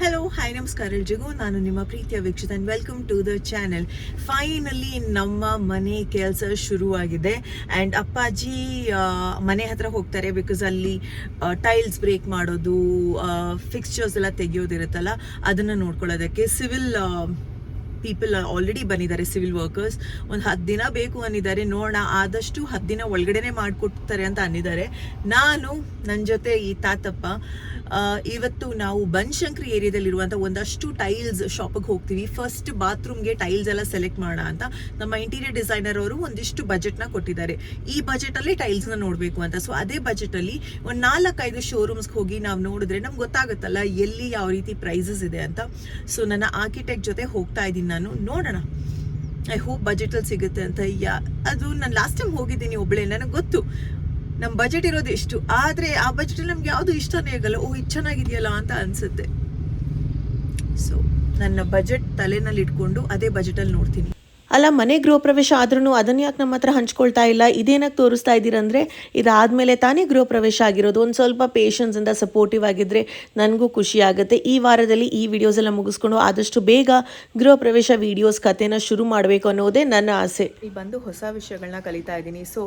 Hello hi ನಮಸ್ಕಾರ ಎಲ್ರಿಗೂ. ನಾನು ನಿಮ್ಮ ಪ್ರೀತಿಯ Vikshitha and welcome to the channel. Finally ನಮ್ಮ ಮನೆ ಕೆಲಸ ಶುರುವಾಗಿದೆ ಆ್ಯಂಡ್ ಅಪ್ಪಾಜಿ ಮನೆ ಹತ್ರ ಹೋಗ್ತಾರೆ. ಬಿಕಾಸ್ ಅಲ್ಲಿ ಟೈಲ್ಸ್ ಬ್ರೇಕ್ ಮಾಡೋದು, ಫಿಕ್ಸ್ಚರ್ಸ್ ಎಲ್ಲ ತೆಗೆಯೋದಿರುತ್ತಲ್ಲ, ಅದನ್ನು ನೋಡ್ಕೊಳ್ಳೋದಕ್ಕೆ ಸಿವಿಲ್ ಪೀಪಲ್ ಆಲ್ರೆಡಿ ಬಂದಿದ್ದಾರೆ. ಸಿವಿಲ್ ವರ್ಕರ್ಸ್ ಒಂದು 10 ದಿನ ಬೇಕು ಅಂದಿದ್ದಾರೆ. ನೋಡೋಣ, ಆದಷ್ಟು 10 ದಿನ ಒಳಗಡೆನೆ ಮಾಡಿಕೊಡ್ತಾರೆ ಅಂತ ಅಂದಿದ್ದಾರೆ. ನನ್ನ ಜೊತೆ ಈ ತಾತಪ್ಪ ಇವತ್ತು ನಾವು ಬನಶಂಕರಿ ಏರಿಯಾದಲ್ಲಿರುವಂಥ ಒಂದಷ್ಟು ಟೈಲ್ಸ್ ಶಾಪಿಗೆ ಹೋಗ್ತೀವಿ. ಫಸ್ಟ್ ಬಾತ್ರೂಮ್ಗೆ ಟೈಲ್ಸ್ ಎಲ್ಲ ಸೆಲೆಕ್ಟ್ ಮಾಡೋಣ ಅಂತ ನಮ್ಮ ಇಂಟೀರಿಯರ್ ಡಿಸೈನರ್ ಅವರು ಒಂದಿಷ್ಟು ಬಜೆಟ್ನ ಕೊಟ್ಟಿದ್ದಾರೆ. ಈ ಬಜೆಟಲ್ಲಿ ಟೈಲ್ಸ್ನ ನೋಡಬೇಕು ಅಂತ. ಸೊ ಅದೇ ಬಜೆಟಲ್ಲಿ ಒಂದು 4-5 ಶೋರೂಮ್ಸ್ಗೆ ಹೋಗಿ ನಾವು ನೋಡಿದ್ರೆ ನಮ್ಗೆ ಗೊತ್ತಾಗುತ್ತಲ್ಲ ಎಲ್ಲಿ ಯಾವ ರೀತಿ ಪ್ರೈಸಸ್ ಇದೆ ಅಂತ. ಸೊ ನನ್ನ ಆರ್ಕಿಟೆಕ್ಟ್ ಜೊತೆ ಹೋಗ್ತಾ ಇದ್ದೀನಿ ನಾನು. ನೋಡೋಣ, ಐ ಹೋಪ್ ಬಜೆಟಲ್ಲಿ ಸಿಗುತ್ತೆ ಅಂತ. ಅದು ನಾನು ಲಾಸ್ಟ್ ಟೈಮ್ ಹೋಗಿದ್ದೀನಿ ಒಬ್ಬಳೇ, ನನಗೆ ಗೊತ್ತು ನಮ್ಮ ಬಜೆಟ್ ಇರೋದು ಎಷ್ಟು, ಆದರೆ ಆ ಬಜೆಟಲ್ಲಿ ನಮ್ಗೆ ಯಾವುದು ಇಷ್ಟನೇ ಆಗಲ್ಲ. ಇದು ಚೆನ್ನಾಗಿದೆಯಲ್ಲ ಅಂತ ಅನಿಸುತ್ತೆ. ಸೊ ನನ್ನ ಬಜೆಟ್ ತಲೆನಲ್ಲಿ ಇಟ್ಕೊಂಡು ಅದೇ ಬಜೆಟಲ್ಲಿ ನೋಡ್ತೀನಿ. ಅಲ್ಲ, ಮನೆ ಗೃಹ ಪ್ರವೇಶ ಆದ್ರೂ ಅದನ್ನ ಯಾಕೆ ನಮ್ಮ ಹತ್ರ ಹಂಚ್ಕೊಳ್ತಾ ಇಲ್ಲ, ಇದೇನಕ್ಕೆ ತೋರಿಸ್ತಾ ಇದ್ದೀರಂದರೆ ಇದಾದಮೇಲೆ ತಾನೇ ಗೃಹ ಪ್ರವೇಶ ಆಗಿರೋದು. ಒಂದು ಸ್ವಲ್ಪ ಪೇಷನ್ಸಿಂದ ಸಪೋರ್ಟಿವ್ ಆಗಿದ್ದರೆ ನನಗೂ ಖುಷಿ ಆಗುತ್ತೆ. ಈ ವಾರದಲ್ಲಿ ಈ ವಿಡಿಯೋಸ್ ಎಲ್ಲ ಮುಗಿಸ್ಕೊಂಡು ಆದಷ್ಟು ಬೇಗ ಗೃಹ ಪ್ರವೇಶ ವಿಡಿಯೋಸ್ ಕಥೆನ ಶುರು ಮಾಡಬೇಕು ಅನ್ನೋದೇ ನನ್ನ ಆಸೆ. ಇಲ್ಲಿ ಬಂದು ಹೊಸ ವಿಷಯಗಳನ್ನ ಕಲಿತಾ ಇದ್ದೀನಿ. ಸೊ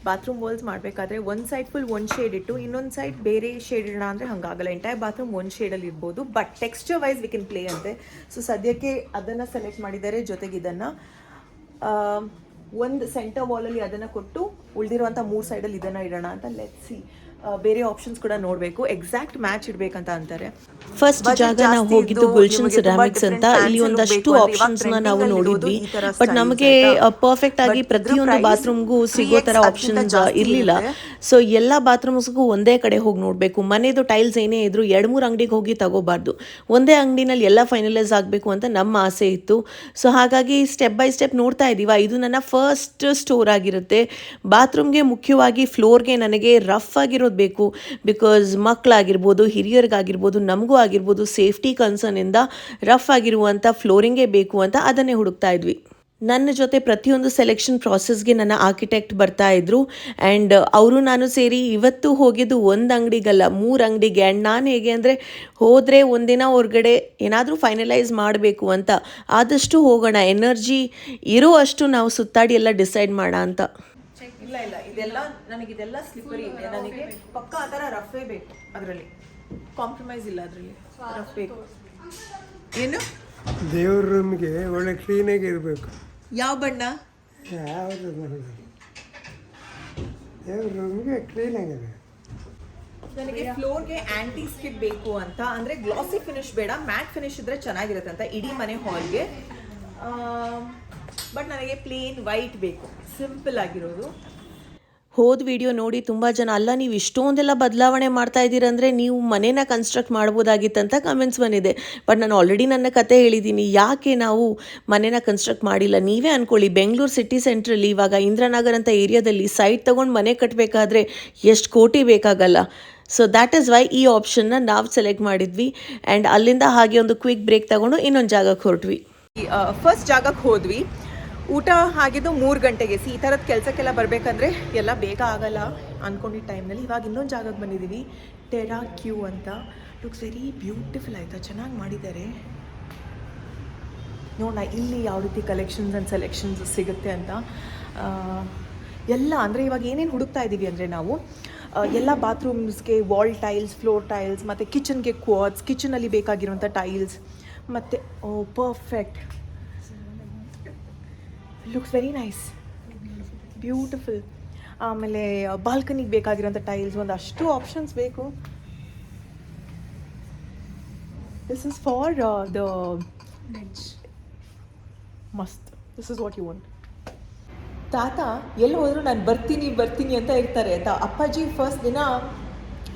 ಬಾತ್ರೂಮ್ ವಾಲ್ಸ್ ಮಾಡಬೇಕಾದ್ರೆ ಒಂದು ಸೈಡ್ ಫುಲ್ ಒಂದು ಶೇಡ್ ಇಟ್ಟು ಇನ್ನೊಂದು ಸೈಡ್ ಬೇರೆ ಶೇಡ್ ಇಡೋಣ ಅಂದರೆ ಹಂಗಾಗಲ್ಲ. ಎಂಟೈರ್ ಬಾತ್ರೂಮ್ ಒಂದು ಶೇಡಲ್ಲಿ ಇರ್ಬೋದು, but texture wise we can play ಅಂತೆ. ಸೊ ಸದ್ಯಕ್ಕೆ ಅದನ್ನು ಸೆಲೆಕ್ಟ್ ಮಾಡಿದ್ದಾರೆ. ಜೊತೆಗೆ ಇದನ್ನು ಒಂದು ಸೆಂಟರ್ ವಾಲಲ್ಲಿ ಅದನ್ನು ಕೊಟ್ಟು ಉಳಿದಿರುವಂಥ 3 ಸೈಡಲ್ಲಿ ಇದನ್ನು ಇಡೋಣ ಅಂತ. Let's see. ಬೇರೆ ಆಪ್ಷನ್ಸ್ ಕೂಡ ನೋಡಬೇಕು, ಎಕ್ಸಾಕ್ಟ್ ಮ್ಯಾಚ್ ಇಡಬೇಕಂತ ಅಂತಾರೆ. ಫಸ್ಟ್ ಜಾಗ ನಾವು ಹೋಗಿದ್ದು ಗುಲ್ಶನ್ ಸಿರಾಮಿಕ್ಸ್ ಅಂತ. ಇಲ್ಲಿ ಒಂದಷ್ಟು ಆಪ್ಷನ್ಸ್ನ ನಾವು ನೋಡಿದ್ವಿ, ಬಟ್ ನಮಗೆ ಪರ್ಫೆಕ್ಟ್ ಆಗಿ ಪ್ರತಿಯೊಂದು ಬಾತ್ರೂಮ್ಗೂ ಸಿಗೋ ಥರ ಆಪ್ಷನ್ಸ್ ಇರಲಿಲ್ಲ. ಸೊ ಎಲ್ಲ ಬಾತ್ರೂಮ್ಸ್ಗೂ ಒಂದೇ ಕಡೆ ಹೋಗಿ ನೋಡಬೇಕು. ಮನೆದು ಟೈಲ್ಸ್ ಏನೇ ಇದ್ರು 2-3 ಅಂಗಡಿಗೆ ಹೋಗಿ ತಗೋಬಾರ್ದು. ಒಂದೇ ಅಂಗಡಿನಲ್ಲಿ ಎಲ್ಲ ಫೈನಲೈಸ್ ಆಗಬೇಕು ಅಂತ ನಮ್ಮ ಆಸೆ ಇತ್ತು. ಸೊ ಹಾಗಾಗಿ ಸ್ಟೆಪ್ ಬೈ ಸ್ಟೆಪ್ ನೋಡ್ತಾ ಇದ್ದೀವ. ಇದು ನನ್ನ ಫಸ್ಟ್ ಸ್ಟೋರ್ ಆಗಿರುತ್ತೆ. ಬಾತ್ರೂಮ್ಗೆ ಮುಖ್ಯವಾಗಿ ಫ್ಲೋರ್ಗೆ ನನಗೆ ರಫ್ ಆಗಿರೋ ಬೇಕು. ಬಿಕಾಸ್ ಮಕ್ಕಳಾಗಿರ್ಬೋದು, ಹಿರಿಯರಿಗಾಗಿರ್ಬೋದು, ನಮಗೂ ಆಗಿರ್ಬೋದು, ಸೇಫ್ಟಿ ಕನ್ಸರ್ನಿಂದ ರಫ್ ಆಗಿರುವಂಥ ಫ್ಲೋರಿಂಗೇ ಬೇಕು ಅಂತ ಅದನ್ನೇ ಹುಡುಕ್ತಾ ಇದ್ವಿ. ನನ್ನ ಜೊತೆ ಪ್ರತಿಯೊಂದು ಸೆಲೆಕ್ಷನ್ ಪ್ರಾಸೆಸ್ಗೆ ನನ್ನ ಆರ್ಕಿಟೆಕ್ಟ್ ಬರ್ತಾ ಇದ್ರು. ಆ್ಯಂಡ್ ಅವರು ನಾನು ಸೇರಿ ಇವತ್ತು ಹೋಗಿದ್ದು ಒಂದು ಅಂಗಡಿಗಲ್ಲ, 3 ಅಂಗಡಿಗೆ. ಆ್ಯಂಡ್ ನಾನು ಹೇಗೆ ಅಂದರೆ ಹೋದರೆ ಒಂದಿನ ಹೊರಗಡೆ ಏನಾದರೂ ಫೈನಲೈಸ್ ಮಾಡಬೇಕು ಅಂತ. ಆದಷ್ಟು ಹೋಗೋಣ, ಎನರ್ಜಿ ಇರೋ ಅಷ್ಟು ನಾವು ಸುತ್ತಾಡಿ ಎಲ್ಲ ಡಿಸೈಡ್ ಮಾಡೋಣ ಅಂತ. ಇಲ್ಲ ನನಗಿದೆಲ್ಲ ಸ್ಲಿಪ್ಪರಿ ಇದೆ. ನನಗೆ ಪಕ್ಕ ಆ ಥರ ರಫೇ ಬೇಕು. ಅದರಲ್ಲಿ ಕಾಂಪ್ರಮೈಸ್ ಇಲ್ಲ, ಅದರಲ್ಲಿ ರಫ್ ಬೇಕು. ಏನು ದೇವ್ರ ರೂಮ್ಗೆ ಒಳ್ಳೆ ಕ್ಲೀನಾಗಿ ಇರಬೇಕು. ಯಾವ ಬಣ್ಣ? ಯಾವುದು ದೇವ್ರ ರೂಮ್ಗೆ ಕ್ಲೀನಾಗಿದೆ. ನನಗೆ ಫ್ಲೋರ್ಗೆ ಆ್ಯಂಟಿ ಸ್ಕಿಡ್ ಬೇಕು ಅಂತ. ಅಂದರೆ ಗ್ಲಾಸಿ ಫಿನಿಶ್ ಬೇಡ, ಮ್ಯಾಟ್ ಫಿನಿಶ್ ಇದ್ರೆ ಚೆನ್ನಾಗಿರುತ್ತೆ ಅಂತ ಇಡೀ ಮನೆ ಹಾಲ್ಗೆ. ಬಟ್ ನನಗೆ ಪ್ಲೇನ್ ವೈಟ್ ಬೇಕು, ಸಿಂಪಲ್ ಆಗಿರೋದು. ಹೋದ ವಿಡಿಯೋ ನೋಡಿ ತುಂಬ ಜನ ಅಲ್ಲ ನೀವು ಇಷ್ಟೊಂದೆಲ್ಲ ಬದಲಾವಣೆ ಮಾಡ್ತಾ ಇದ್ದೀರಂದರೆ ನೀವು ಮನೇನ ಕನ್ಸ್ಟ್ರಕ್ಟ್ ಮಾಡ್ಬೋದಾಗಿತ್ತಂತ ಕಮೆಂಟ್ಸ್ ಬಂದಿದೆ. ಬಟ್ ನಾನು ಆಲ್ರೆಡಿ ನನ್ನ ಕತೆ ಹೇಳಿದ್ದೀನಿ, ಯಾಕೆ ನಾವು ಮನೇನ ಕನ್ಸ್ಟ್ರಕ್ಟ್ ಮಾಡಿಲ್ಲ. ನೀವೇ ಅಂದ್ಕೊಳ್ಳಿ, ಬೆಂಗಳೂರು ಸಿಟಿ ಸೆಂಟ್ರಲ್ಲಿ ಇವಾಗ ಇಂದ್ರಾನಗರ್ ಅಂತ ಏರಿಯಾದಲ್ಲಿ ಸೈಟ್ ತೊಗೊಂಡು ಮನೆ ಕಟ್ಟಬೇಕಾದ್ರೆ ಎಷ್ಟು ಕೋಟಿ ಬೇಕಾಗಲ್ಲ. ಸೊ ದ್ಯಾಟ್ ಈಸ್ ವೈ ಈ ಆಪ್ಷನ್ನ ನಾವು ಸೆಲೆಕ್ಟ್ ಮಾಡಿದ್ವಿ. ಆ್ಯಂಡ್ ಅಲ್ಲಿಂದ ಹಾಗೆ ಒಂದು ಕ್ವಿಕ್ ಬ್ರೇಕ್ ತಗೊಂಡು ಇನ್ನೊಂದು ಜಾಗಕ್ಕೆ ಹೊರಟ್ವಿ. ಫಸ್ಟ್ ಜಾಗಕ್ಕೆ ಹೋದ್ವಿ. ಊಟ ಆಗಿದ್ದು 3 ಗಂಟೆಗೆ. ಈ ಥರದ ಕೆಲಸಕ್ಕೆಲ್ಲ ಬರಬೇಕಂದ್ರೆ ಎಲ್ಲ ಬೇಗ ಆಗಲ್ಲ ಅಂದ್ಕೊಂಡಿದ್ದ ಟೈಮ್ನಲ್ಲಿ. ಇವಾಗ ಇನ್ನೊಂದು ಜಾಗಕ್ಕೆ ಬಂದಿದ್ದೀವಿ, ಟೆರಾ ಕ್ಯೂ ಅಂತ. Looks very beautiful. ಆಯಿತಾ, ಚೆನ್ನಾಗಿ ಮಾಡಿದ್ದಾರೆ. ನೋಡೋಣ ಇಲ್ಲಿ ಯಾವ ರೀತಿ ಕಲೆಕ್ಷನ್ಸ್ ಆ್ಯಂಡ್ ಸೆಲೆಕ್ಷನ್ಸ್ ಸಿಗುತ್ತೆ ಅಂತ. ಎಲ್ಲ ಅಂದರೆ ಇವಾಗ ಏನೇನು ಹುಡುಕ್ತಾ ಇದ್ದೀವಿ ಅಂದರೆ ನಾವು ಎಲ್ಲ ಬಾತ್ರೂಮ್ಸ್ಗೆ ವಾಲ್ ಟೈಲ್ಸ್, ಫ್ಲೋರ್ ಟೈಲ್ಸ್, ಮತ್ತು ಕಿಚನ್ಗೆ ಕ್ವಾಡ್ಸ್, ಕಿಚನಲ್ಲಿ ಬೇಕಾಗಿರುವಂಥ ಟೈಲ್ಸ್, ಮತ್ತು perfect. Looks very nice, beautiful. ಆಮೇಲೆ ಬಾಲ್ಕನಿಗೆ ಬೇಕಾಗಿರೋಂಥ ಟೈಲ್ಸ್, ಒಂದಷ್ಟು ಆಪ್ಷನ್ಸ್ ಬೇಕು. ದಿಸ್ ಇಸ್ ಫಾರ್ ದ ಮಸ್ತ್. This is what you want. ತಾತ ಎಲ್ಲಿ ಹೋದರೂ ನಾನು ಬರ್ತೀನಿ ಅಂತ ಇರ್ತಾರೆ ಆಯಿತಾ.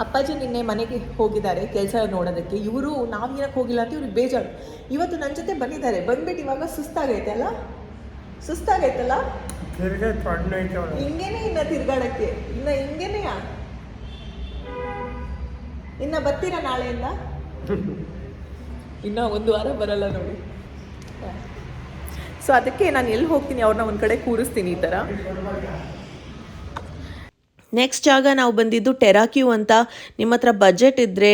ಅಪ್ಪಾಜಿ ನಿನ್ನೆ ಮನೆಗೆ ಹೋಗಿದ್ದಾರೆ ಕೆಲಸ ನೋಡೋದಕ್ಕೆ. ಇವರು ನಾವೇನಕ್ಕೆ ಹೋಗಿಲ್ಲ ಅಂತ ಇವ್ರಿಗೆ ಬೇಜಾರು. ಇವತ್ತು ನನ್ನ ಜೊತೆ ಬಂದಿದ್ದಾರೆ. ಬಂದ್ಬಿಟ್ಟು ಇವಾಗ ಸುಸ್ತಾಗೈತಲ್ಲ ಹಿಂಗೇನೆ ಇನ್ನ ತಿರ್ಗಾಡಕ್ಕೆ. ಹಿಂಗೇನೆಯಾ ಇನ್ನ ಬರ್ತೀರಾ ನಾಳೆಯಿಂದ? ಇನ್ನ 1 ವಾರ ಬರಲ್ಲ ನೋಡಿ. ಸೊ ಅದಕ್ಕೆ ನಾನು ಎಲ್ಲಿ ಹೋಗ್ತೀನಿ ಅವ್ರನ್ನ ಒಂದು ಕಡೆ ಕೂರಿಸ್ತೀನಿ ಈ ಥರ. ನೆಕ್ಸ್ಟ್ ಜಾಗ ನಾವು ಬಂದಿದ್ದು ಟೆರಾಕ್ಯೂ ಅಂತ. ನಿಮ್ಮ ಹತ್ರ ಬಜೆಟ್ ಇದ್ದರೆ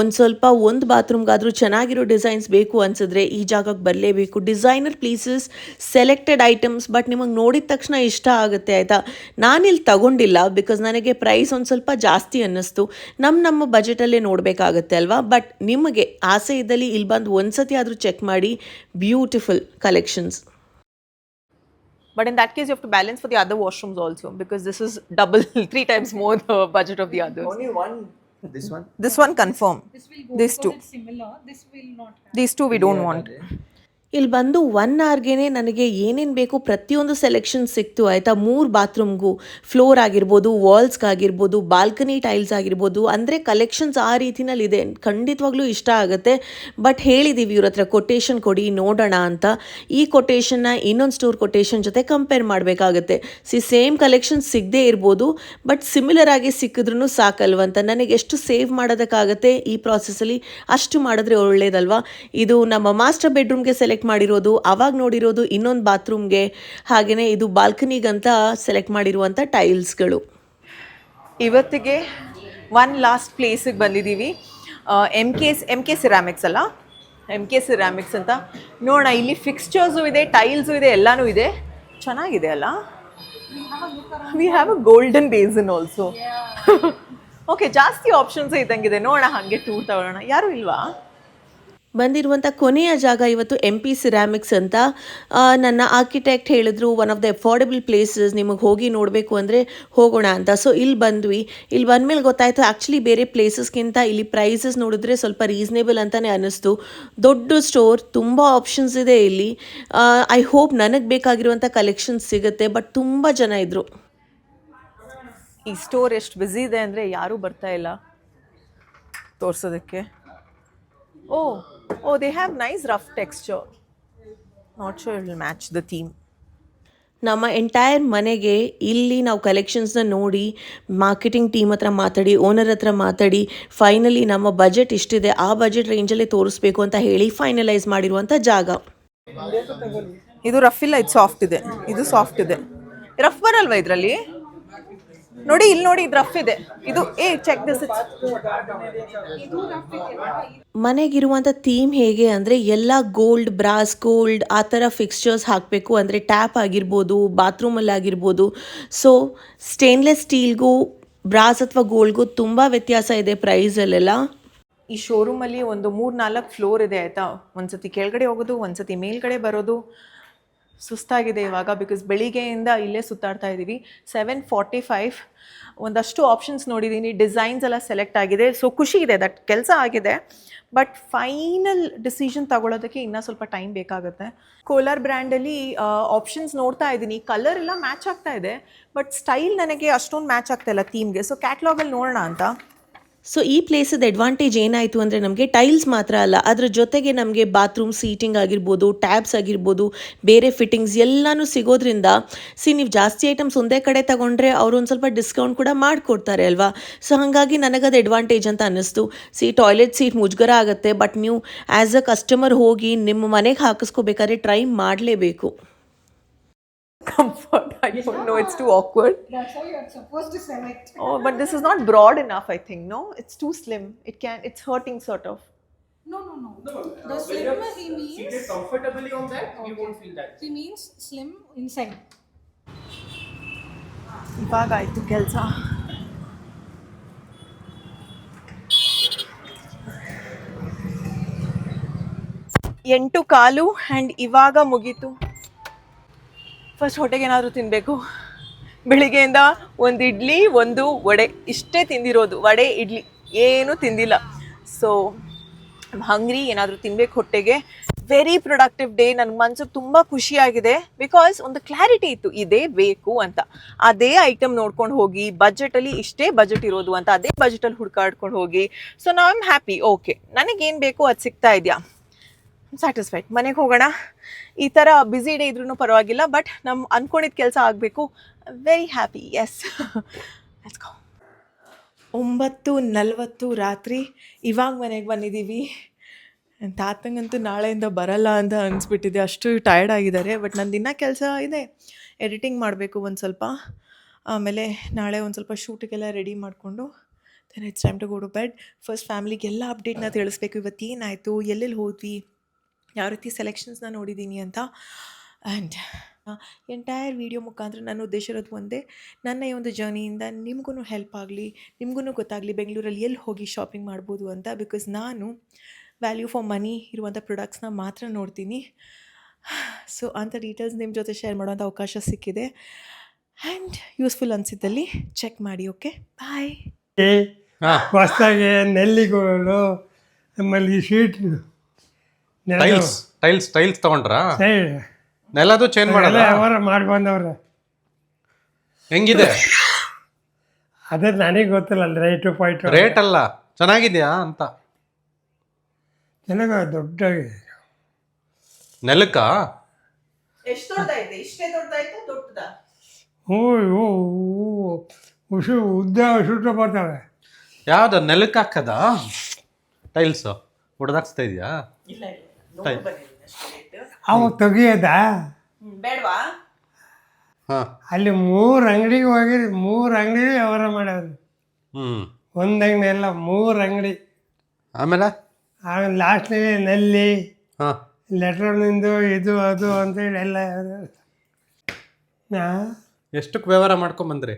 ಒಂದು ಬಾತ್ರೂಮ್ಗಾದರೂ ಚೆನ್ನಾಗಿರೋ ಡಿಸೈನ್ಸ್ ಬೇಕು ಅನಿಸಿದ್ರೆ ಈ ಜಾಗಕ್ಕೆ ಬರಲೇಬೇಕು. Designer places, selected items, but ನಿಮಗೆ ನೋಡಿದ ತಕ್ಷಣ ಇಷ್ಟ ಆಗುತ್ತೆ ಆಯಿತಾ. ನಾನಿಲ್ಲಿ ತಗೊಂಡಿಲ್ಲ ಬಿಕಾಸ್ ನನಗೆ ಪ್ರೈಸ್ ಒಂದು ಸ್ವಲ್ಪ ಜಾಸ್ತಿ ಅನ್ನಿಸ್ತು. ನಮ್ಮ ಬಜೆಟಲ್ಲೇ ನೋಡಬೇಕಾಗತ್ತೆ ಅಲ್ವಾ. ಬಟ್ ನಿಮಗೆ ಆಸೆ ಇದ್ದಲ್ಲಿ ಇಲ್ಲಿ ಬಂದು ಒಂದು ಸತಿ ಆದರೂ ಚೆಕ್ ಮಾಡಿ. Beautiful collections. But in that case, you have to balance for the other washrooms also because this is double, 3 times more the budget of the others. Only one. This one. This one confirm. This will go These because two. it's similar. This will not have. These two we don't want. ಇಲ್ಲಿ ಬಂದು 1 hourಗೆ ನನಗೆ ಏನೇನು ಬೇಕು ಪ್ರತಿಯೊಂದು selection ಸಿಕ್ತು ಆಯಿತಾ. 3 ಬಾತ್ರೂಮ್ಗೂ floor ಆಗಿರ್ಬೋದು, ವಾಲ್ಸ್ಗಾಗಿರ್ಬೋದು, balcony tiles ಆಗಿರ್ಬೋದು, ಅಂದರೆ ಕಲೆಕ್ಷನ್ಸ್ ಆ ರೀತಿನಲ್ಲಿದೆ. ಖಂಡಿತವಾಗ್ಲೂ ಇಷ್ಟ ಆಗುತ್ತೆ. ಬಟ್ ಹೇಳಿದ್ದೀವಿ ಇವ್ರ ಹತ್ರ ಕೊಟೇಶನ್ ಕೊಡಿ ನೋಡೋಣ ಅಂತ. ಈ ಕೊಟೇಶನ್ನ ಇನ್ನೊಂದು ಸ್ಟೋರ್ ಕೊಟೇಶನ್ ಜೊತೆ ಕಂಪೇರ್ ಮಾಡಬೇಕಾಗತ್ತೆ. ಸೇಮ್ ಕಲೆಕ್ಷನ್ ಸಿಗದೇ ಇರ್ಬೋದು, ಬಟ್ ಸಿಮಿಲರ್ ಆಗಿ ಸಿಕ್ಕಿದ್ರೂ ಸಾಕಲ್ವಂತ. ನನಗೆ ಎಷ್ಟು ಸೇವ್ ಮಾಡೋದಕ್ಕಾಗತ್ತೆ ಈ ಪ್ರಾಸೆಸ್ಸಲ್ಲಿ ಅಷ್ಟು ಮಾಡಿದ್ರೆ ಒಳ್ಳೇದಲ್ವಾ. ಇದು ನಮ್ಮ ಮಾಸ್ಟರ್ ಬೆಡ್ರೂಮ್ಗೆ ಸೆಲೆಕ್ಟ್ ಮಾಡಿರೋದು, ಅವಾಗ ನೋಡಿರೋದು ಇನ್ನೊಂದು ಬಾತ್ರೂಮ್ಗೆ, ಹಾಗೆಯೇ ಇದು ಬಾಲ್ಕನಿಗಂತ ಸೆಲೆಕ್ಟ್ ಮಾಡಿರುವಂಥ ಟೈಲ್ಸ್ಗಳು. ಇವತ್ತಿಗೆ ಒನ್ ಲಾಸ್ಟ್ ಪ್ಲೇಸಿಗೆ ಬಂದಿದ್ದೀವಿ. ಎಮ್ ಕೆ ಸಿರಾಮಿಕ್ಸ್ ಅಲ್ಲ, MK ಸಿರಾಮಿಕ್ಸ್ ಅಂತ. ನೋಡೋಣ, ಇಲ್ಲಿ ಫಿಕ್ಸ್ಚರ್ಸು ಇದೆ, ಟೈಲ್ಸು ಇದೆ, ಎಲ್ಲನೂ ಇದೆ. ಚೆನ್ನಾಗಿದೆ ಅಲ್ಲ. We have a golden basin also. Okay, ಜಾಸ್ತಿ ಆಪ್ಷನ್ಸ್ ಇದ್ದಂಗಿದೆ. ನೋಡೋಣ, ಹಾಗೆ ಟೂರ್ ತಗೊಳ್ಳೋಣ. ಯಾರೂ ಇಲ್ವಾ? ಬಂದಿರುವಂಥ ಕೊನೆಯ ಜಾಗ ಇವತ್ತು MP ಸಿರಾಮಿಕ್ಸ್ ಅಂತ. ನನ್ನ ಆರ್ಕಿಟೆಕ್ಟ್ ಹೇಳಿದ್ರು one of the affordable places, ನಿಮಗೆ ಹೋಗಿ ನೋಡಬೇಕು ಅಂದರೆ ಹೋಗೋಣ ಅಂತ. ಸೊ ಇಲ್ಲಿ ಬಂದ್ವಿ. ಇಲ್ಲಿ ಬಂದಮೇಲೆ ಗೊತ್ತಾಯಿತು ಆ್ಯಕ್ಚುಲಿ ಬೇರೆ ಪ್ಲೇಸಸ್ಗಿಂತ ಇಲ್ಲಿ ಪ್ರೈಸಸ್ ನೋಡಿದ್ರೆ ಸ್ವಲ್ಪ ರೀಸನೇಬಲ್ ಅಂತಲೇ ಅನ್ನಿಸ್ತು. ದೊಡ್ಡ ಸ್ಟೋರ್, ತುಂಬ ಆಪ್ಷನ್ಸ್ ಇದೆ ಇಲ್ಲಿ. ಐ ಹೋಪ್ ನನಗೆ ಬೇಕಾಗಿರುವಂಥ ಕಲೆಕ್ಷನ್ಸ್ ಸಿಗುತ್ತೆ. ಬಟ್ ತುಂಬ ಜನ ಇದ್ದರು. ಈ ಸ್ಟೋರ್ ಎಷ್ಟು ಬ್ಯುಸಿ ಇದೆ ಅಂದರೆ ಯಾರೂ ಬರ್ತಾ ಇಲ್ಲ ತೋರಿಸೋದಕ್ಕೆ. Oh, they have nice rough texture. Not sure it will match the theme. ನಮ್ಮ ಎಂಟೈರ್ ಮನೆಗೆ ಇಲ್ಲಿ ನಾವು ಕಲೆಕ್ಷನ್ಸ್ನ ನೋಡಿ, ಮಾರ್ಕೆಟಿಂಗ್ ಟೀಮ್ ಹತ್ರ ಮಾತಾಡಿ, ಓನರ್ ಹತ್ರ ಮಾತಾಡಿ, ಫೈನಲಿ ನಮ್ಮ ಬಜೆಟ್ ಇಷ್ಟಿದೆ, ಆ ಬಜೆಟ್ ರೇಂಜಲ್ಲೇ ತೋರಿಸ್ಬೇಕು ಅಂತ ಹೇಳಿ ಫೈನಲೈಸ್ ಮಾಡಿರುವಂಥ ಜಾಗ. ಇದು ರಫ್ ಇಲ್ಲ, ಇದು ಸಾಫ್ಟ್ ಇದೆ. ಇದು ಸಾಫ್ಟ್ ಇದೆ. ರಫ್ ಬರಲ್ವಾ ಇದರಲ್ಲಿ? ನೋಡಿ, ಇಲ್ಲಿ ನೋಡಿ, ಇದು ರಫ್ ಇದೆ. ಇದು ಚೆಕ್ ದಿಸ್. ಮನೆಗಿರುವಂಥ ಥೀಮ್ ಹೇಗೆ ಅಂದರೆ ಎಲ್ಲ ಗೋಲ್ಡ್, ಬ್ರಾಸ್, ಗೋಲ್ಡ್ ಆ ಥರ ಫಿಕ್ಸ್ಚರ್ಸ್ ಹಾಕಬೇಕು. ಅಂದರೆ ಟ್ಯಾಪ್ ಆಗಿರ್ಬೋದು, ಬಾತ್ರೂಮಲ್ಲಿ ಆಗಿರ್ಬೋದು. ಸೊ ಸ್ಟೇನ್ಲೆಸ್ ಸ್ಟೀಲ್ಗೂ ಬ್ರಾಸ್ ಅಥವಾ ಗೋಲ್ಡ್ಗೂ ತುಂಬ ವ್ಯತ್ಯಾಸ ಇದೆ ಪ್ರೈಸಲ್ಲೆಲ್ಲ. ಈ ಶೋರೂಮಲ್ಲಿ ಒಂದು 3-4 ಫ್ಲೋರ್ ಇದೆ ಆಯಿತಾ. ಒಂದ್ಸತಿ ಕೆಳಗಡೆ ಹೋಗೋದು, ಒಂದ್ಸತಿ ಮೇಲ್ಗಡೆ ಬರೋದು. ಸುಸ್ತಾಗಿದೆ ಇವಾಗ ಬಿಕಾಸ್ ಬೆಳಿಗ್ಗೆಯಿಂದ ಇಲ್ಲೇ ಸುತ್ತಾಡ್ತಾ ಇದ್ದೀವಿ. 7:45. ಒಂದಷ್ಟು ಆಪ್ಷನ್ಸ್ ನೋಡಿದ್ದೀನಿ, ಡಿಸೈನ್ಸ್ ಎಲ್ಲ ಸೆಲೆಕ್ಟ್ ಆಗಿದೆ. ಸೊ ಖುಷಿ ಇದೆ, ದಟ್ ಕೆಲಸ ಆಗಿದೆ. ಬಟ್ ಫೈನಲ್ ಡಿಸಿಷನ್ ತಗೊಳ್ಳೋದಕ್ಕೆ ಇನ್ನೂ ಸ್ವಲ್ಪ ಟೈಮ್ ಬೇಕಾಗುತ್ತೆ. ಕೋಲಾರ್ ಬ್ರ್ಯಾಂಡಲ್ಲಿ ಆಪ್ಷನ್ಸ್ ನೋಡ್ತಾ ಇದ್ದೀನಿ. ಕಲರ್ ಎಲ್ಲ ಮ್ಯಾಚ್ ಆಗ್ತಾ ಇದೆ, ಬಟ್ ಸ್ಟೈಲ್ ನನಗೆ ಅಷ್ಟೊಂದು ಮ್ಯಾಚ್ ಆಗ್ತಾ ಇಲ್ಲ ಥೀಮ್ಗೆ. ಸೊ ಕ್ಯಾಟ್ಲಾಗಲ್ಲಿ ನೋಡೋಣ ಅಂತ. ಸೊ ಈ ಪ್ಲೇಸದ ಅಡ್ವಾಂಟೇಜ್ ಏನಾಯಿತು ಅಂದರೆ ನಮಗೆ ಟೈಲ್ಸ್ ಮಾತ್ರ ಅಲ್ಲ, ಅದ್ರ ಜೊತೆಗೆ ನಮಗೆ ಬಾತ್ರೂಮ್ ಸೀಟಿಂಗ್ ಆಗಿರ್ಬೋದು, ಟ್ಯಾಬ್ಸ್ ಆಗಿರ್ಬೋದು, ಬೇರೆ ಫಿಟ್ಟಿಂಗ್ಸ್ ಎಲ್ಲನೂ ಸಿಗೋದ್ರಿಂದ ನೀವು ಜಾಸ್ತಿ ಐಟಮ್ಸ್ ಒಂದೇ ಕಡೆ ತಗೊಂಡ್ರೆ ಅವರು ಒಂದು ಸ್ವಲ್ಪ ಡಿಸ್ಕೌಂಟ್ ಕೂಡ ಮಾಡಿಕೊಡ್ತಾರೆ ಅಲ್ವಾ. ಸೊ ಹಾಗಾಗಿ ನನಗದು ಅಡ್ವಾಂಟೇಜ್ ಅಂತ ಅನ್ನಿಸ್ತು. ಟಾಯ್ಲೆಟ್ ಸೀಟ್ ಮುಜುಗರ ಆಗುತ್ತೆ, ಬಟ್ ನೀವು ಆ್ಯಸ್ ಅ ಕಸ್ಟಮರ್ ಹೋಗಿ ನಿಮ್ಮ ಮನೆಗೆ ಹಾಕಿಸ್ಕೋಬೇಕಾದ್ರೆ ಟ್ರೈ ಮಾಡಲೇಬೇಕು. Comfort, I don't know, it's too awkward. That's how you're supposed to select. Oh, but this is not broad enough, I think. No, it's too slim. It's hurting sort of. No. The slim he means. Seated comfortably on that, you won't feel that. He means slim inside. ಇವಾಗ ಆಯ್ತು ಕೆಲಸ. ಎಂಟು ಕಾಲು and ಇವಾಗ ಮುಗೀತು. First ಹೊಟ್ಟೆಗೆ ಏನಾದರೂ ತಿನ್ನಬೇಕು. ಬೆಳಿಗ್ಗೆಯಿಂದ ಒಂದು ಇಡ್ಲಿ, ಒಂದು ವಡೆ, ಇಷ್ಟೇ ತಿಂದಿರೋದು. ವಡೆ, ಇಡ್ಲಿ ಏನೂ ತಿಂದಿಲ್ಲ. ಸೊ ಹಂಗ್ರಿ, ಏನಾದರೂ ತಿನ್ಬೇಕು ಹೊಟ್ಟೆಗೆ. Very productive day. ನನ್ನ ಮನ್ಸಿಗೆ ತುಂಬ ಖುಷಿಯಾಗಿದೆ ಬಿಕಾಸ್ ಒಂದು ಕ್ಲಾರಿಟಿ ಇತ್ತು, ಇದೇ ಬೇಕು ಅಂತ. ಅದೇ ಐಟಮ್ ನೋಡ್ಕೊಂಡು ಹೋಗಿ, ಬಜೆಟಲ್ಲಿ ಇಷ್ಟೇ ಬಜೆಟ್ ಇರೋದು ಅಂತ ಅದೇ ಬಜೆಟಲ್ಲಿ ಹುಡ್ಕಾಡ್ಕೊಂಡು ಹೋಗಿ. ಸೊ ನಾವು ಐಮ್ ಹ್ಯಾಪಿ. ಓಕೆ, ನನಗೇನು ಬೇಕು ಅದು ಸಿಗ್ತಾ ಇದೆಯಾ, ಸ್ಯಾಟಿಸ್ಫೈಡ್. ಮನೆಗೆ ಹೋಗೋಣ. ಈ ಥರ ಬ್ಯುಸಿ ಡೇ ಇದ್ರೂ ಪರವಾಗಿಲ್ಲ, ಬಟ್ ನಮ್ಮ ಅಂದ್ಕೊಂಡಿದ್ದ ಕೆಲಸ ಆಗಬೇಕು. Very happy. Yes, let's go. 9:40 ರಾತ್ರಿ. ಇವಾಗ ಮನೆಗೆ ಬಂದಿದ್ದೀವಿ. ತಾತಂಗಂತೂ ನಾಳೆಯಿಂದ ಬರಲ್ಲ ಅಂತ ಅನಿಸ್ಬಿಟ್ಟಿದೆ, ಅಷ್ಟು ಟಯರ್ಡ್ ಆಗಿದ್ದಾರೆ. ಬಟ್ ನಂದು ಇನ್ನೂ ಕೆಲಸ ಇದೆ, ಎಡಿಟಿಂಗ್ ಮಾಡಬೇಕು ಒಂದು ಸ್ವಲ್ಪ. ಆಮೇಲೆ ನಾಳೆ ಒಂದು ಸ್ವಲ್ಪ ಶೂಟಿಗೆಲ್ಲ ರೆಡಿ ಮಾಡಿಕೊಂಡು then it's time to go to bed. First ಫ್ಯಾಮಿಲಿಗೆಲ್ಲ ಅಪ್ಡೇಟ್ನ ತಿಳಿಸ್ಬೇಕು, ಇವತ್ತು ಏನಾಯಿತು, ಎಲ್ಲೆಲ್ಲಿ ಹೋದ್ವಿ, ಯಾವ ರೀತಿ ಸೆಲೆಕ್ಷನ್ಸ್ನ ನೋಡಿದ್ದೀನಿ ಅಂತ. ಆ್ಯಂಡ್ ಎಂಟೈರ್ ವೀಡಿಯೋ ಮುಖಾಂತರ ನನ್ನ ಉದ್ದೇಶ ಇರೋದು ಒಂದೇ, ನನ್ನ ಈ ಒಂದು ಜರ್ನಿಯಿಂದ ನಿಮಗೂ ಹೆಲ್ಪ್ ಆಗಲಿ, ನಿಮಗೂ ಗೊತ್ತಾಗಲಿ ಬೆಂಗಳೂರಲ್ಲಿ ಎಲ್ಲಿ ಹೋಗಿ ಶಾಪಿಂಗ್ ಮಾಡ್ಬೋದು ಅಂತ. ಬಿಕಾಸ್ ನಾನು ವ್ಯಾಲ್ಯೂ ಫಾರ್ ಮನಿ ಇರುವಂಥ ಪ್ರಾಡಕ್ಟ್ಸ್ನ ಮಾತ್ರ ನೋಡ್ತೀನಿ. ಸೊ ಅಂಥ ಡೀಟೇಲ್ಸ್ ನಿಮ್ಮ ಜೊತೆ ಶೇರ್ ಮಾಡೋಂಥ ಅವಕಾಶ ಸಿಕ್ಕಿದೆ. ಆ್ಯಂಡ್ ಯೂಸ್ಫುಲ್ ಅನಿಸಿದ್ದಲ್ಲಿ ಚೆಕ್ ಮಾಡಿ. ಓಕೆ, ಬಾಯ್. ಹೊಸ್ದಾಗಿ ನೆಲ್ಲಿಗಳು ನಮ್ಮಲ್ಲಿ ಶೀಟ್ ಟೈಲ್ಸ್ ತಗೊಂಡ್ರಾ? ನೆಲದು ಚೇಂಜ್ ಮಾಡಲ್ಲ, ಅವರ ಮಾಡಿ ಬಂದವ್ರ. ಹೆಂಗಿದೆ? ಅದೇ ನನಗೆ ಗೊತ್ತಿಲ್ಲ ರೇಟ್ ಅಲ್ಲ, ಚೆನ್ನಾಗಿದ್ಯಾ ಅಂತ. ಚೆನ್ನಾಗ ದೊಡ್ಡಾಗಿ ನೆಲಕ್ಕ ಎಷ್ಟು ದೊಡ್ಡದಾಯ್ತು? ಇಷ್ಟೇ ದೊಡ್ಡದಾಯ್ತು, ದೊಡ್ಡದಾ? ಹ್ಞೂ ಉದ್ದ ಶೂಟ ಬರ್ತವೆ. ಯಾವ್ದು ನೆಲಕ್ಕೆ ಹಾಕದ ಟೈಲ್ಸ್ ಹೊಡೆದಾಕ್ಸ್ತಾ ಇದೆಯಾ? ಇಲ್ಲ ಅವು ತೆಗಿಯೋದ ಬೇಡವಾ? ಹಾಂ, ಅಲ್ಲಿ 3 ಅಂಗಡಿಗೆ ಹೋಗಿ 3 ಅಂಗಡಿ ವ್ಯವಹಾರ ಮಾಡ್ಯಾವ್ರಿ. ಒಂದು ಅಂಗಡಿ ಎಲ್ಲ 3 ಅಂಗಡಿ. ಆಮೇಲೆ ಲಾಸ್ಟ್ನಲ್ಲಿ ನಲ್ಲಿ ಹಾಂ, ಲೆಟ್ರನಿಂದು ಇದು ಅದು ಅಂತೇಳಿ ಎಲ್ಲ ಎಷ್ಟಕ್ಕೆ ವ್ಯವಹಾರ ಮಾಡ್ಕೊಂಬಂದ್ರಿ?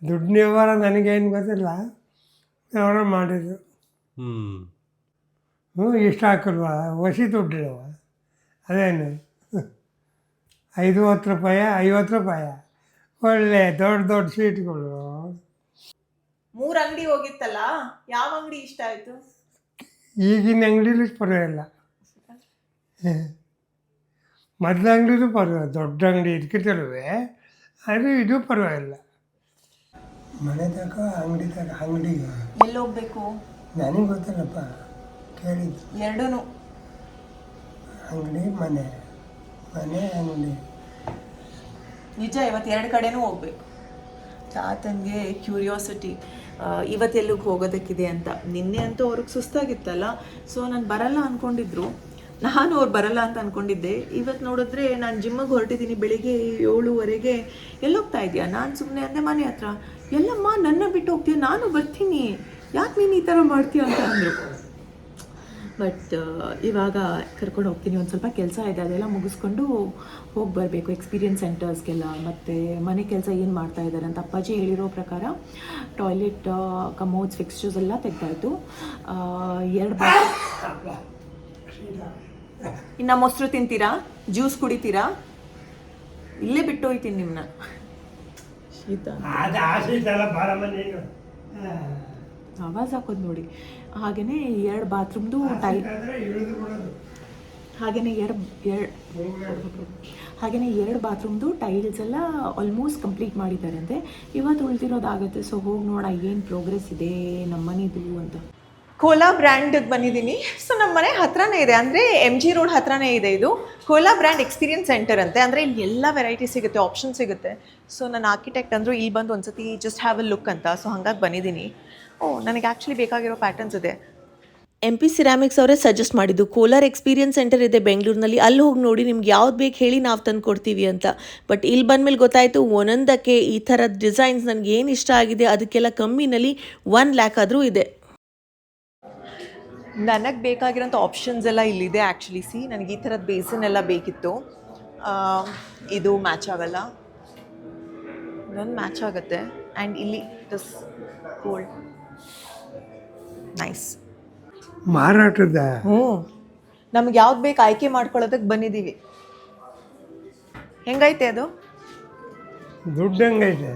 ದುಡ್ಡು ವ್ಯವಹಾರ ನನಗೇನು ಗೊತ್ತಿಲ್ಲ, ವ್ಯವಹಾರ ಮಾಡಿದ್ರು. ಇಷ್ಟ ಹಾಕಲ್ವ, ವಸಿ ದುಡ್ಡಿಲ್ಲವ, ಅದೇನು 50 ರೂಪಾಯಿ 50 ರೂಪಾಯಿ ಒಳ್ಳೆ ದೊಡ್ಡ ಸೀಟ್ಗಳು. 3 ಅಂಗಡಿ ಹೋಗಿತ್ತಲ್ಲ, ಯಾವ ಅಂಗಡಿ ಇಷ್ಟ ಆಯಿತು? ಈಗಿನ ಅಂಗಡಿಲೂ ಪರವಾಗಿಲ್ಲ, ಮೊದಲ ಅಂಗಡಿಲೂ ಪರವಾಗಿಲ್ಲ, ದೊಡ್ಡ ಅಂಗಡಿ ಇದಕ್ಕಿಂತಲೂ ಅದು ಇದು ಪರವಾಗಿಲ್ಲ. ಮನೆ ತನಕ ಅಂಗಡಿಗೆ ಎಲ್ಲಿ ಹೋಗ್ಬೇಕು ನನಗೆ ಗೊತ್ತಿಲ್ಲಪ್ಪ, ಕೇಳಿದ್ದು. ಎರಡೂ ಅಂಗಡಿ ಮನೆ ಅಂಗಡಿ ನಿಜ. ಇವತ್ತು 2 ಕಡೆನೂ ಹೋಗ್ಬೇಕು. ತಾತನಿಗೆ ಕ್ಯೂರಿಯಾಸಿಟಿ ಇವತ್ತು ಎಲ್ಲಿಗೆ ಹೋಗೋದಕ್ಕಿದೆ ಅಂತ. ನಿನ್ನೆ ಅಂತೂ ಅವ್ರಿಗೆ ಸುಸ್ತಾಗಿತ್ತಲ್ಲ, ಸೊ ನಾನು ಬರಲ್ಲ ಅಂದ್ಕೊಂಡಿದ್ರು. ನಾನು ಅವ್ರು ಬರಲ್ಲ ಅಂತ ಅಂದ್ಕೊಂಡಿದ್ದೆ. ಇವತ್ತು ನೋಡಿದ್ರೆ ನಾನು ಜಿಮ್ಮಿಗೆ ಹೊರಟಿದ್ದೀನಿ ಬೆಳಿಗ್ಗೆ 7:30. ಎಲ್ಲೋಗ್ತಾ ಇದೆಯಾ? ನಾನು ಸುಮ್ಮನೆ ಅಂದೆ ಮನೆ ಹತ್ರ. ಎಲ್ಲಮ್ಮ ನನ್ನ ಬಿಟ್ಟು ಹೋಗ್ತೀಯ? ನಾನು ಬರ್ತೀನಿ, ಯಾಕೆ ನೀನು ಈ ಥರ ಮಾಡ್ತೀಯ ಅಂತ ಅಂದರು. ಬಟ್ ಇವಾಗ ಕರ್ಕೊಂಡು ಹೋಗ್ತೀನಿ. ಒಂದು ಸ್ವಲ್ಪ ಕೆಲಸ ಇದೆ, ಅದೆಲ್ಲ ಮುಗಿಸ್ಕೊಂಡು ಹೋಗಿ ಬರಬೇಕು ಎಕ್ಸ್ಪೀರಿಯನ್ಸ್ ಸೆಂಟರ್ಸ್ಗೆಲ್ಲ. ಮತ್ತು ಮನೆ ಕೆಲಸ ಏನು ಮಾಡ್ತಾ ಇದ್ದಾರೆ ಅಂತ ಅಪ್ಪಾಜಿ ಹೇಳಿರೋ ಪ್ರಕಾರ ಟಾಯ್ಲೆಟ್ ಕಮೋಡ್ಸ್ ಫಿಕ್ಸ್ಚರ್ಸ್ ಎಲ್ಲ ತೆಗ್ದಾಯಿತು. 2 ಇನ್ನು ಮೊಸರು ತಿಂತೀರಾ? ಜ್ಯೂಸ್ ಕುಡಿತೀರಾ? ಇಲ್ಲೇ ಬಿಟ್ಟು ಹೋಯ್ತೀನಿ ನಿಮ್ಮನ್ನ. ಶೀತ ಆವಾಜ್ ಹಾಕೋದು ನೋಡಿ. ಹಾಗೆಯೇ 2 ಬಾತ್ರೂಮ್ದು ಹಾಗೆಯೇ 2 ಬಾತ್ರೂಮ್ದು ಟೈಲ್ಸ್ ಎಲ್ಲ ಆಲ್ಮೋಸ್ಟ್ ಕಂಪ್ಲೀಟ್ ಮಾಡಿದ್ದಾರಂತೆ. ಇವತ್ತು ಉಳಿದಿರೋದಾಗುತ್ತೆ. ಸೊ ಹೋಗಿ ನೋಡ ಏನು ಪ್ರೋಗ್ರೆಸ್ ಇದೆ ನಮ್ಮ ಮನೆದು ಅಂತ. ಕೋಲಾ ಬ್ರ್ಯಾಂಡಿಗೆ ಬಂದಿದ್ದೀನಿ. ಸೊ ನಮ್ಮ ಮನೆ ಹತ್ರನೇ ಇದೆ, ಅಂದರೆ MG ರೋಡ್ ಹತ್ರನೇ ಇದೆ. ಇದು ಕೋಲಾ ಬ್ರ್ಯಾಂಡ್ ಎಕ್ಸ್ಪೀರಿಯನ್ಸ್ ಸೆಂಟರ್ ಅಂತೆ. ಅಂದರೆ ಇಲ್ಲಿ ಎಲ್ಲ ವೆರೈಟಿ ಸಿಗುತ್ತೆ, ಆಪ್ಷನ್ ಸಿಗುತ್ತೆ. ಸೊ ನನ್ನ ಆರ್ಕಿಟೆಕ್ಟ್ ಅಂದರು ಇಲ್ಲಿ ಬಂದು ಒಂದ್ಸತಿ ಜಸ್ಟ್ ಹ್ಯಾವ್ ಅ ಲುಕ್ ಅಂತ. ಸೊ ಹಾಗಾಗಿ ಬಂದಿದ್ದೀನಿ. ನನಗೆ ಆ್ಯಕ್ಚುಲಿ ಬೇಕಾಗಿರೋ ಪ್ಯಾಟರ್ನ್ಸ್ ಇದೆ. MP ಸಿರಾಮಿಕ್ಸ್ ಅವರೇ ಸಜೆಸ್ಟ್ ಮಾಡಿದ್ದು. ಕೋಲಾರ್ ಎಕ್ಸ್ಪೀರಿಯನ್ಸ್ ಸೆಂಟರ್ ಇದೆ ಬೆಂಗಳೂರಿನಲ್ಲಿ, ಅಲ್ಲಿ ಹೋಗಿ ನೋಡಿ, ನಿಮ್ಗೆ ಯಾವ್ದು ಬೇಕು ಹೇಳಿ ನಾವು ತಂದು ಕೊಡ್ತೀವಿ ಅಂತ. ಬಟ್ ಇಲ್ಲಿ ಬಂದಮೇಲೆ ಗೊತ್ತಾಯಿತು, ಒಂದೊಂದಕ್ಕೆ ಈ ಥರದ ಡಿಸೈನ್ಸ್ ನನಗೆ ಏನು ಇಷ್ಟ ಆಗಿದೆ ಅದಕ್ಕೆಲ್ಲ ಕಮ್ಮಿನಲ್ಲಿ 1 lakh ಆದರೂ ಇದೆ. ನನಗೆ ಬೇಕಾಗಿರೋಂಥ ಆಪ್ಷನ್ಸ್ ಎಲ್ಲ ಇಲ್ಲಿದೆ. ಆ್ಯಕ್ಚುಲಿ ನನಗೆ ಈ ಥರದ ಬೇಸನ್ ಎಲ್ಲ ಬೇಕಿತ್ತು. ಇದು ಮ್ಯಾಚ್ ಆಗಲ್ಲ, ಇದೊಂದು ಮ್ಯಾಚ್ ಆಗುತ್ತೆ. ಆ್ಯಂಡ್ ಇಲ್ಲಿ ದಿಸ್ ಗೋಲ್ಡ್ ನೈಸ್. ಮಾರಾಟದ ನಮ್ಗೆ ಯಾವ್ದು ಬೇಕು ಆಯ್ಕೆ ಮಾಡ್ಕೊಳ್ಳೋದಕ್ಕೆ ಬಂದಿದ್ದೀವಿ. ಹೆಂಗೈತೆ ಅದು? ದುಡ್ಡು ಹೆಂಗೈತೆ?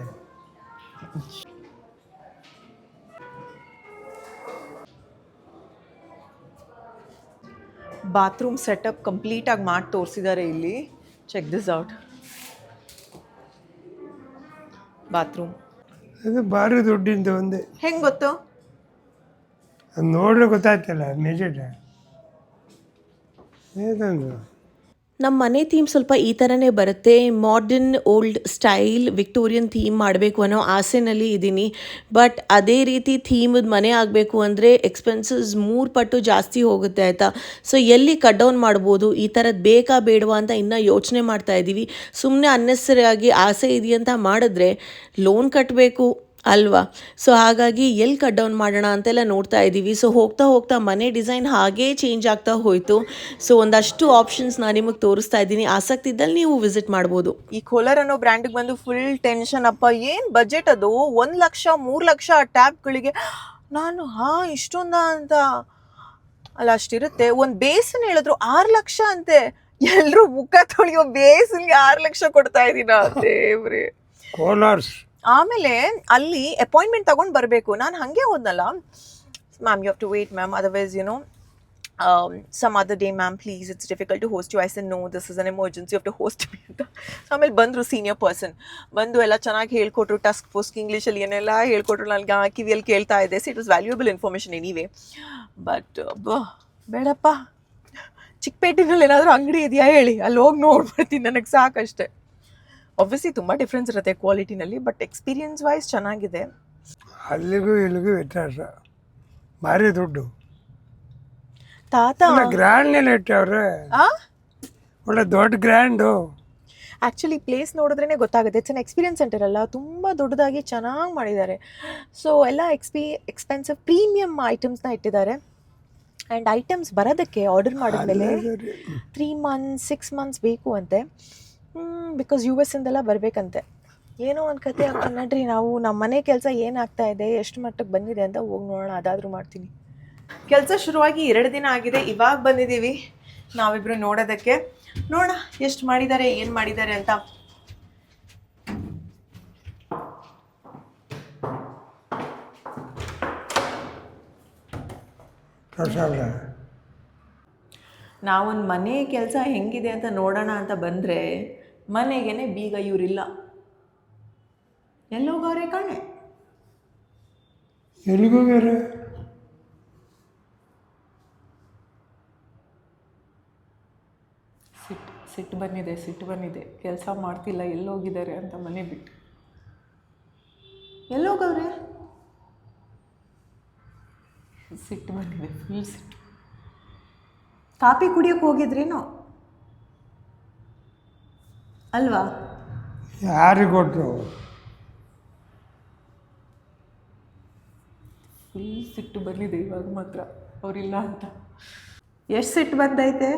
ಬಾತ್ರೂಮ್ ಸೆಟಪ್ ಕಂಪ್ಲೀಟಾಗಿ ಮಾಡಿ ತೋರಿಸಿದ್ದಾರೆ ಇಲ್ಲಿ. Check this out. ಬಾತ್ರೂಮ್ ಅದು ಭಾರಿ ದುಡ್ಡಿಂದು ಒಂದೇ. ಹೆಂಗೆ ಗೊತ್ತು? ನೋಡ್ರೆ ಗೊತ್ತಾಯ್ತಲ್ಲ ಮೆಜೆಟ್. ನಮ್ಮ ಮನೆ ಥೀಮ್ ಸ್ವಲ್ಪ ಈ ಥರನೇ ಬರುತ್ತೆ. Modern old style Victorian theme ಮಾಡಬೇಕು ಅನ್ನೋ ಆಸೆನಲ್ಲಿ ಇದ್ದೀನಿ. ಬಟ್ ಅದೇ ರೀತಿ ಥೀಮದ ಮನೆ ಆಗಬೇಕು ಅಂದರೆ ಎಕ್ಸ್ಪೆನ್ಸಸ್ 3 ಪಟ್ಟು ಜಾಸ್ತಿ ಹೋಗುತ್ತೆ ಆಯಿತಾ. ಸೊ ಎಲ್ಲಿ ಕಟ್ ಡೌನ್ ಮಾಡ್ಬೋದು, ಈ ಥರದ್ದು ಬೇಕಾ ಬೇಡವಾ ಅಂತ ಇನ್ನೂ ಯೋಚನೆ ಮಾಡ್ತಾ ಇದ್ದೀವಿ. ಸುಮ್ಮನೆ ಅನ್ನೆಸರಿಯಾಗಿ ಆಸೆ ಇದೆಯಂತ ಮಾಡಿದ್ರೆ ಲೋನ್ ಕಟ್ಟಬೇಕು ಅಲ್ವಾ. ಸೊ ಹಾಗಾಗಿ ಎಲ್ಲಿ ಕಟ್ ಡೌನ್ ಮಾಡೋಣ ಅಂತೆಲ್ಲ ನೋಡ್ತಾ ಇದ್ದೀವಿ. ಸೊ ಹೋಗ್ತಾ ಹೋಗ್ತಾ ಮನೆ ಡಿಸೈನ್ ಹಾಗೇ ಚೇಂಜ್ ಆಗ್ತಾ ಹೋಯಿತು. ಸೊ ಒಂದಷ್ಟು ಆಪ್ಷನ್ಸ್ ನಾನು ನಿಮಗೆ ತೋರಿಸ್ತಾ ಇದ್ದೀನಿ. ಆಸಕ್ತಿ ಇದ್ದಲ್ಲಿ ನೀವು ವಿಸಿಟ್ ಮಾಡ್ಬೋದು. ಈ ಕೋಲಾರ್ ಅನ್ನೋ ಬ್ರ್ಯಾಂಡ್ಗೆ ಬಂದು ಫುಲ್ ಟೆನ್ಷನ್ ಅಪ್ಪ. ಏನು ಬಜೆಟ್ ಅದು, 1 ಲಕ್ಷ 3 ಲಕ್ಷ ಟ್ಯಾಬ್ಗಳಿಗೆ. ನಾನು ಇಷ್ಟೊಂದ ಅಂತ ಅಲ್ಲ, ಅಷ್ಟಿರುತ್ತೆ. ಒಂದು ಬೇಸನ್ ಹೇಳಿದ್ರು 6 ಲಕ್ಷ ಅಂತೆ. ಎಲ್ಲರೂ ಮುಖ ತೊಳೆಯೋ ಬೇಸನ್ಗೆ 6 ಲಕ್ಷ ಕೊಡ್ತಾ ಇದ್ದೀನ ದೇವ್ರಿ. ಕೋಲಾರ್ಸ್ ಆಮೇಲೆ ಅಲ್ಲಿ ಅಪಾಯಿಂಟ್ಮೆಂಟ್ ತಗೊಂಡು ಬರಬೇಕು. ನಾನು ಹಾಗೆ ಹೋದ್ನಲ್ಲ, ma'am you have to wait ma'am, otherwise some other day ma'am please, it's difficult to host you. I said no, this is an emergency, you have to host me ಅಂತ. ಆಮೇಲೆ ಬಂದರು ಸೀನಿಯರ್ ಪರ್ಸನ್, ಬಂದು ಎಲ್ಲ ಚೆನ್ನಾಗಿ ಹೇಳ್ಕೊಟ್ರು. Tusk ಫೋಸ್ಕ್ ಇಂಗ್ಲೀಷಲ್ಲಿ ಏನೆಲ್ಲ ಹೇಳ್ಕೊಟ್ರು. ನನಗೆ ಕಿವಿಯಲ್ಲಿ ಕೇಳ್ತಾ ಇದೆ. It was valuable information anyway. But ಬೇಡಪ್ಪ, ಚಿಕ್ಕಪೇಟೆನಲ್ಲಿ ಏನಾದರೂ ಅಂಗಡಿ ಇದೆಯಾ ಹೇಳಿ, ಅಲ್ಲಿ ಹೋಗಿ ನೋಡ್ಬಿಡ್ತೀನಿ, ನನಗೆ ಸಾಕಷ್ಟೆ. ಆಬ್ವಿಯಸ್ಲಿ ತುಂಬ ಡಿಫ್ರೆನ್ಸ್ ಇರುತ್ತೆ ಕ್ವಾಲಿಟಿನಲ್ಲಿ, ಬಟ್ ಎಕ್ಸ್ಪೀರಿಯನ್ಸ್ ವೈಸ್ ಚೆನ್ನಾಗಿದೆ. ಅಲ್ಲಿಗೂ ಇಲ್ಲಿಗೂ ವ್ಯತ್ಯಾಸ ಭಾರಿ ದುಡ್ಡು. ತಾತ ಗ್ರ್ಯಾಂಡ್ನೆಲ್ಲ ಇಟ್ಟವ್ರೆ, ಒಳ್ಳೆ ದೊಡ್ಡ ಗ್ರ್ಯಾಂಡು. ಆ್ಯಕ್ಚುಲಿ ಪ್ಲೇಸ್ ನೋಡಿದ್ರೇ ಗೊತ್ತಾಗುತ್ತೆ. ಇಟ್ಸ್ ಅನ್ ಎಕ್ಸ್ಪೀರಿಯನ್ಸ್ ಸೆಂಟರ್ ಅಲ್ಲ, ತುಂಬ ದೊಡ್ಡದಾಗಿ ಚೆನ್ನಾಗಿ ಮಾಡಿದ್ದಾರೆ. ಸೊ ಎಲ್ಲ ಎಕ್ಸ್ಪೆನ್ಸಿವ್ ಪ್ರೀಮಿಯಮ್ ಐಟಮ್ಸ್ನ ಇಟ್ಟಿದ್ದಾರೆ. ಆ್ಯಂಡ್ ಐಟಮ್ಸ್ ಬರೋದಕ್ಕೆ ಆರ್ಡರ್ ಮಾಡಿದ್ಮೇಲೆ 3 months 6 months ಬೇಕು ಅಂತೆ. Because US ಇಂದೆಲ್ಲ ಬರಬೇಕಂತೆ. ಏನೋ ಒಂದು ಕತೆ ಅಂತ ನಡ್ರಿ. ನಾವು ನಮ್ಮ ಮನೆ ಕೆಲಸ ಏನಾಗ್ತಾ ಇದೆ, ಎಷ್ಟು ಮಟ್ಟಕ್ಕೆ ಬಂದಿದೆ ಅಂತ ಹೋಗಿ ನೋಡೋಣ. ಅದಾದರೂ ಮಾಡ್ತೀನಿ. ಕೆಲಸ ಶುರುವಾಗಿ 2 ದಿನ ಆಗಿದೆ. ಇವಾಗ ಬಂದಿದ್ದೀವಿ ನಾವಿಬ್ಬರು ನೋಡೋದಕ್ಕೆ. ನೋಡೋಣ ಎಷ್ಟು ಮಾಡಿದ್ದಾರೆ, ಏನು ಮಾಡಿದ್ದಾರೆ ಅಂತ. ನಾವೊಂದು ಮನೆ ಕೆಲಸ ಹೆಂಗಿದೆ ಅಂತ ನೋಡೋಣ ಅಂತ ಬಂದರೆ ಮನೆಗೇ ಬೀಗ ಇವರಿಲ್ಲ. ಎಲ್ಲೋಗವ್ರೆ ಕಾಣೆ, ಎಲ್ಲಿಗೋಗ್ಯಾರ? ಸಿಟ್ಟು ಬಂದಿದೆ. ಕೆಲಸ ಮಾಡ್ತಿಲ್ಲ, ಎಲ್ಲೋಗಿದ್ದಾರೆ ಅಂತ ಮನೆ ಬಿಟ್ಟು. ಎಲ್ಲೋಗವ್ರೆ? ಸಿಟ್ಟು ಬಂದಿದೆ, ಫುಲ್ ಸಿಟ್ಟು. ಕಾಫಿ ಕುಡಿಯೋಕೆ ಹೋಗಿದ್ರೇನೋ ಅಲ್ವಾ? ಯಾರಿಗೆ ಕೊಟ್ಟರು? ಫುಲ್ ಸಿಟ್ಟು ಬಂದಿದೆ ಇವಾಗ ಮಾತ್ರ, ಅವರಿಲ್ಲ ಅಂತ. ಎಷ್ಟು ಸಿಟ್ಟು ಬಂದೈತೆ.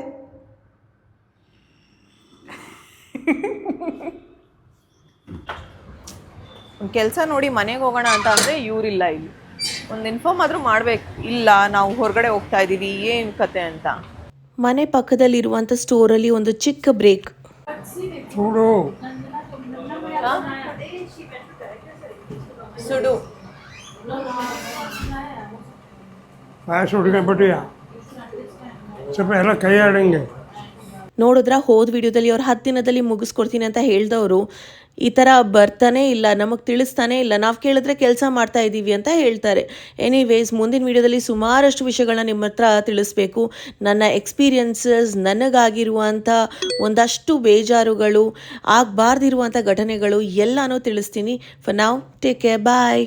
ಒಂದು ಕೆಲಸ ನೋಡಿ ಮನೆಗೆ ಹೋಗೋಣ ಅಂತ ಅಂದರೆ ಇವರಿಲ್ಲ. ಇಲ್ಲಿ ಒಂದು ಇನ್ಫಾರ್ಮ್ ಆದರೂ ಮಾಡಬೇಕು, ಇಲ್ಲ ನಾವು ಹೊರಗಡೆ ಹೋಗ್ತಾ ಇದ್ದೀವಿ, ಏನು ಕತೆ ಅಂತ. ಮನೆ ಪಕ್ಕದಲ್ಲಿರುವಂಥ ಸ್ಟೋರಲ್ಲಿ ಒಂದು ಚಿಕ್ಕ ಬ್ರೇಕ್. ಸುಡು ಸುಡು ಪಾಯಸ ಹುಡ್ಕೊಂಡ್ಬಿಟ್ಟಿಯ ಸ್ವಲ್ಪ ಎಲ್ಲ ಕೈ ಆಡಂಗೆ. ನೋಡಿದ್ರ ಹೋದ ವಿಡಿಯೋದಲ್ಲಿ ಅವ್ರು 10 ದಿನದಲ್ಲಿ ಮುಗಿಸ್ಕೊಡ್ತೀನಿ ಅಂತ ಹೇಳಿದವರು ಈ ಥರ ಬರ್ತಾನೆ ಇಲ್ಲ, ನಮಗೆ ತಿಳಿಸ್ತಾನೆ ಇಲ್ಲ. ನಾವು ಕೇಳಿದ್ರೆ ಕೆಲಸ ಮಾಡ್ತಾ ಇದ್ದೀವಿ ಅಂತ ಹೇಳ್ತಾರೆ. ಎನಿವೇಸ್, ಮುಂದಿನ ವಿಡಿಯೋದಲ್ಲಿ ಸುಮಾರಷ್ಟು ವಿಷಯಗಳನ್ನ ನಿಮ್ಮ ಹತ್ರ ತಿಳಿಸ್ಬೇಕು. ನನ್ನ ಎಕ್ಸ್ಪೀರಿಯನ್ಸಸ್, ನನಗಾಗಿರುವಂಥ ಒಂದಷ್ಟು ಬೇಜಾರುಗಳು, ಆಗಬಾರ್ದಿರುವಂಥ ಘಟನೆಗಳು ಎಲ್ಲನೂ ತಿಳಿಸ್ತೀನಿ. For now take care, bye.